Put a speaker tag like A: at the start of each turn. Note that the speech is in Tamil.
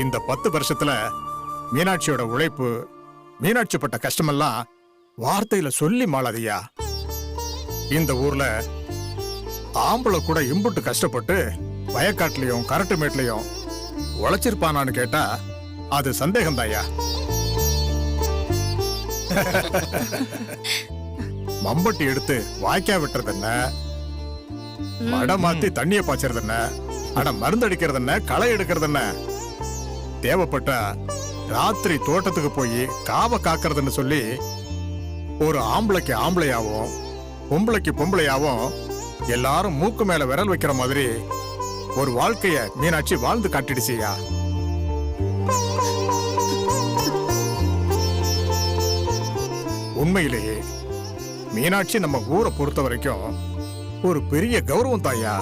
A: இந்த 10 வருஷத்துல மீனாட்சியோட உழைப்பு, மீனாட்சி பட்ட கஷ்டமெல்லாம் வார்த்தையில சொல்லி மாளாதியா. இந்த ஊர்ல ஆம்பளை கூட இம்புட்டு கஷ்டப்பட்டு வயக்காட்டுலயும் கரட்டு மேட்லயும் உழைச்சிருப்பானான்னு கேட்டா அது சந்தேகம் தாயா. மம்பட்டி எடுத்து வாய்க்கா விட்டுறது என்ன, மடை மாத்தி தண்ணிய பாய்ச்சறது என்ன, அட மருந்து அடிக்கிறது என்ன, களை எடுக்கிறது என்ன, தேவைப்பட்ட ராத்திரி தோட்டத்துக்கு போய் காவ காக்கிறதுன்னு சொல்லி ஒரு ஆம்பளைக்கு ஆம்பளையாவும் பொம்பளைக்கு பொம்பளையாவும் எல்லாரும் மூக்கு மேல விரல் வைக்கிற மாதிரி ஒரு வாழ்க்கைய மீனாட்சி வாழ்ந்து காட்டிடுச்சியா. உண்மையிலேயே மீனாட்சி நம்ம ஊரை பொறுத்த வரைக்கும் ஒரு பெரிய கௌரவம் தாயா.